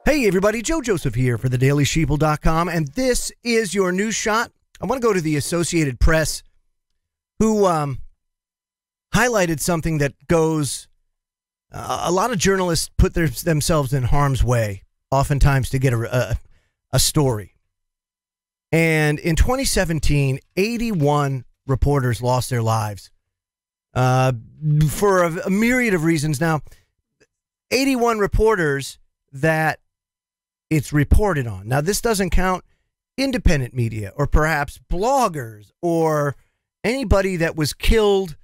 Hey everybody, Joe Joseph here for thedailysheeple.com, and this is your news shot. I want to go to the Associated Press, who highlighted something that goes, a lot of journalists put themselves in harm's way, oftentimes to get a story. And in 2017, 81 reporters lost their lives for a myriad of reasons. Now, 81 reporters that it's reported on. Now, this doesn't count independent media or perhaps bloggers or anybody that was killed.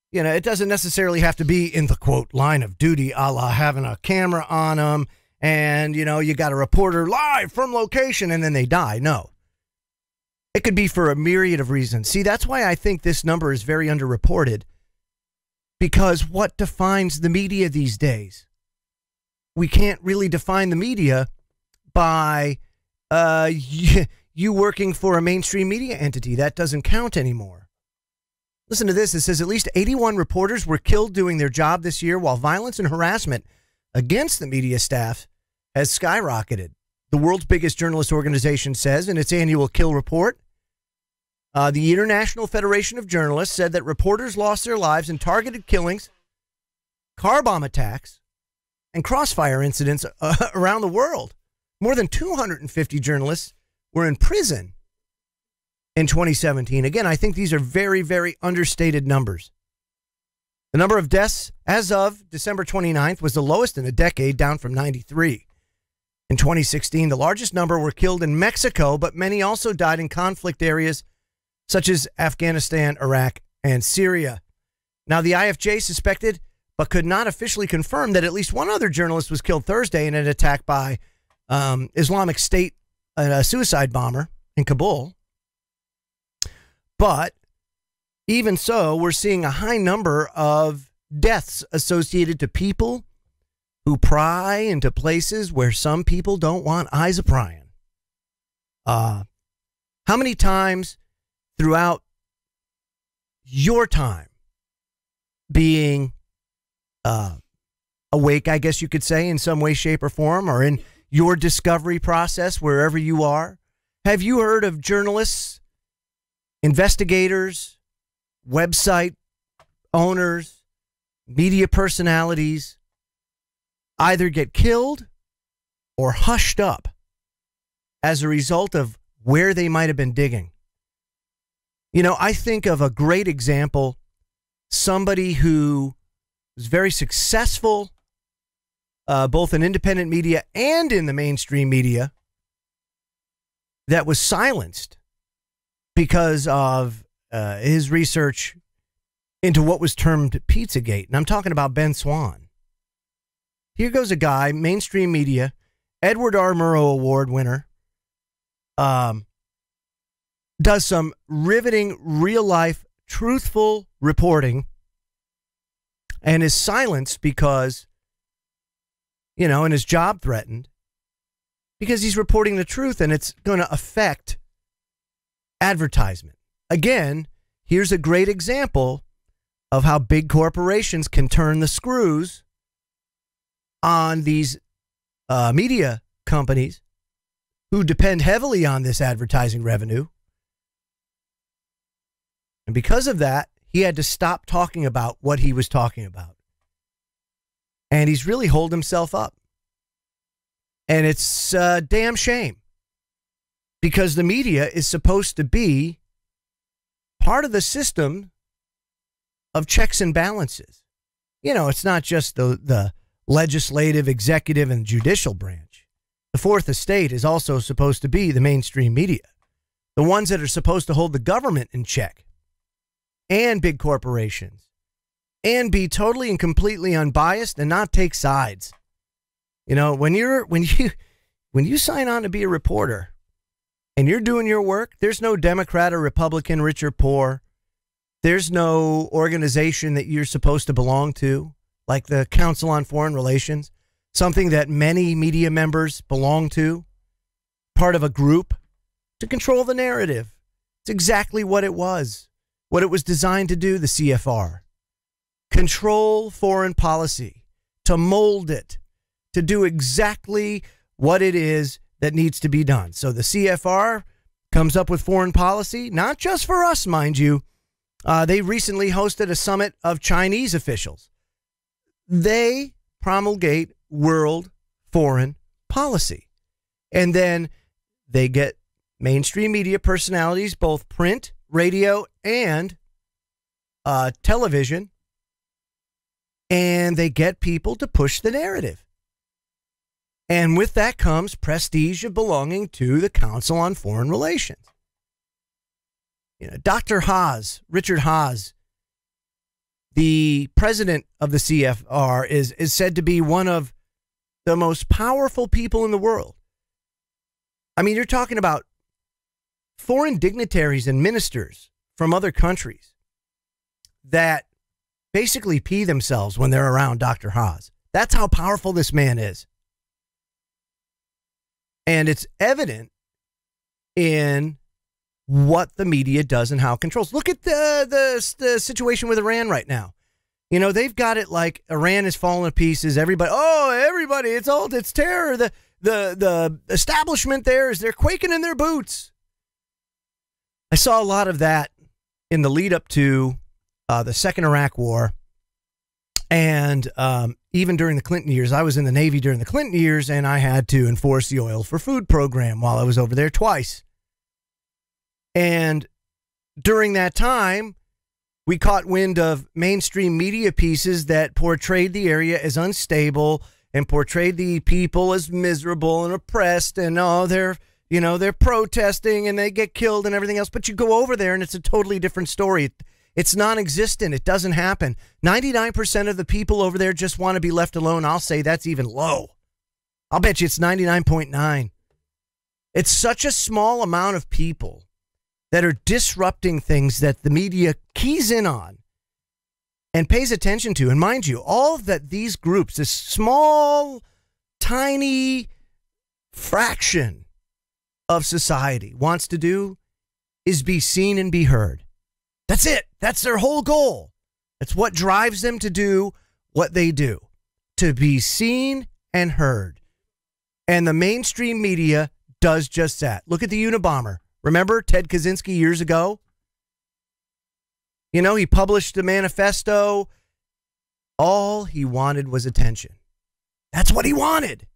You know, it doesn't necessarily have to be in the, quote, line of duty, a la having a camera on them and, you know, you got a reporter live from location and then they die. No. It could be for a myriad of reasons. See, that's why I think this number is very underreported, because what defines the media these days? We can't really define the media by you working for a mainstream media entity. That doesn't count anymore. Listen to this. It says at least 81 reporters were killed doing their job this year, while violence and harassment against the media staff has skyrocketed. The world's biggest journalist organization says in its annual kill report, the International Federation of Journalists said that reporters lost their lives in targeted killings, car bomb attacks, and crossfire incidents around the world. More than 250 journalists were in prison in 2017. Again, I think these are very, very understated numbers. The number of deaths as of December 29th was the lowest in a decade, down from 93. In 2016, the largest number were killed in Mexico, but many also died in conflict areas such as Afghanistan, Iraq, and Syria. Now, the IFJ suspected but could not officially confirm that at least one other journalist was killed Thursday in an attack by Islamic State, a suicide bomber in Kabul. But even so, we're seeing a high number of deaths associated to people who pry into places where some people don't want eyes a prying. How many times throughout your time being awake, I guess you could say, in some way, shape, or form, or in your discovery process, wherever you are, have you heard of journalists, investigators, website owners, media personalities either get killed or hushed up as a result of where they might have been digging? You know, I think of a great example, somebody who was very successful, both in independent media and in the mainstream media, that was silenced because of his research into what was termed Pizzagate. And I'm talking about Ben Swann. Here goes a guy, mainstream media, Edward R. Murrow Award winner, does some riveting, real-life, truthful reporting, and is silenced because, you know, and his job threatened because he's reporting the truth and it's going to affect advertisement. Again, here's a great example of how big corporations can turn the screws on these media companies who depend heavily on this advertising revenue. And because of that, he had to stop talking about what he was talking about. And he's really holed himself up. And it's a damn shame, because the media is supposed to be part of the system of checks and balances. You know, it's not just the legislative, executive, and judicial branch. The fourth estate is also supposed to be the mainstream media, the ones that are supposed to hold the government in check, and big corporations, and be totally and completely unbiased and not take sides. You know, when you sign on to be a reporter and you're doing your work, there's no Democrat or Republican, rich or poor. There's no organization that you're supposed to belong to, like the Council on Foreign Relations, something that many media members belong to, part of a group to control the narrative. It's exactly what it was designed to do, the CFR. Control foreign policy, to mold it, to do exactly what it is that needs to be done. So the CFR comes up with foreign policy, not just for us, mind you. They recently hosted a summit of Chinese officials. They promulgate world foreign policy. And then they get mainstream media personalities, both print, radio, and television, and they get people to push the narrative. And with that comes prestige of belonging to the Council on Foreign Relations. You know, Dr. Haas, Richard Haas, the president of the CFR, is said to be one of the most powerful people in the world. I mean, you're talking about foreign dignitaries and ministers from other countries that basically pee themselves when they're around Dr. Haas. That's how powerful this man is. And it's evident in what the media does and how it controls. Look at the situation with Iran right now. You know, they've got it like Iran is falling to pieces. Everybody, it's terror. The establishment they're quaking in their boots. I saw a lot of that in the lead up to the second Iraq war. And even during the Clinton years, I was in the Navy during the Clinton years, and I had to enforce the Oil for Food program while I was over there twice. And during that time, we caught wind of mainstream media pieces that portrayed the area as unstable and portrayed the people as miserable and oppressed, and they're protesting and they get killed and everything else. But you go over there and it's a totally different story. It's non-existent. It doesn't happen. 99% of the people over there just want to be left alone. I'll say that's even low. I'll bet you it's 99.9. It's such a small amount of people that are disrupting things that the media keys in on and pays attention to. And mind you, all that these groups, this small, tiny fraction of society wants to do is be seen and be heard. That's it. That's their whole goal. That's what drives them to do what they do, to be seen and heard. And the mainstream media does just that. Look at the Unabomber. Remember Ted Kaczynski years ago? You know, he published a manifesto. All he wanted was attention. That's what he wanted.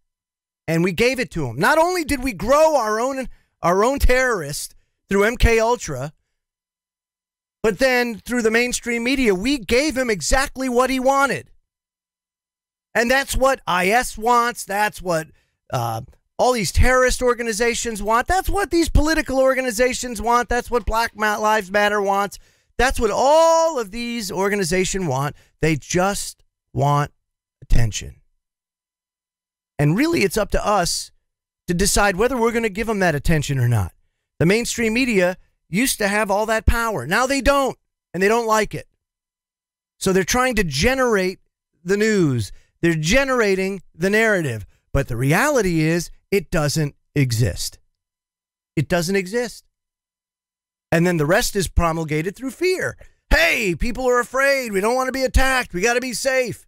And we gave it to him. Not only did we grow our own terrorists through MK Ultra, but then through the mainstream media, we gave him exactly what he wanted. And that's what IS wants. That's what all these terrorist organizations want. That's what these political organizations want. That's what Black Lives Matter wants. That's what all of these organizations want. They just want attention. And really, it's up to us to decide whether we're going to give them that attention or not. The mainstream media used to have all that power. Now they don't, and they don't like it. So they're trying to generate the news. They're generating the narrative. But the reality is, it doesn't exist. It doesn't exist. And then the rest is promulgated through fear. Hey, people are afraid. We don't want to be attacked. We got to be safe.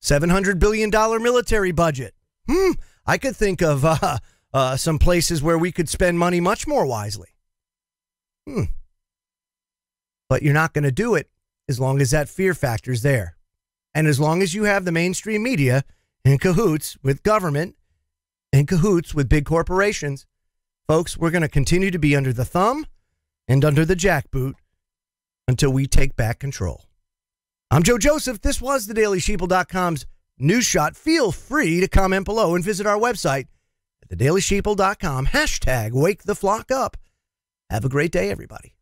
$700 billion military budget. I could think of some places where we could spend money much more wisely. But you're not going to do it as long as that fear factor is there. And as long as you have the mainstream media in cahoots with government, in cahoots with big corporations, folks, we're going to continue to be under the thumb and under the jackboot until we take back control. I'm Joe Joseph. This was thedailysheeple.com's News Shot. Feel free to comment below and visit our website at thedailysheeple.com. #WakeTheFlockUp. Have a great day, everybody.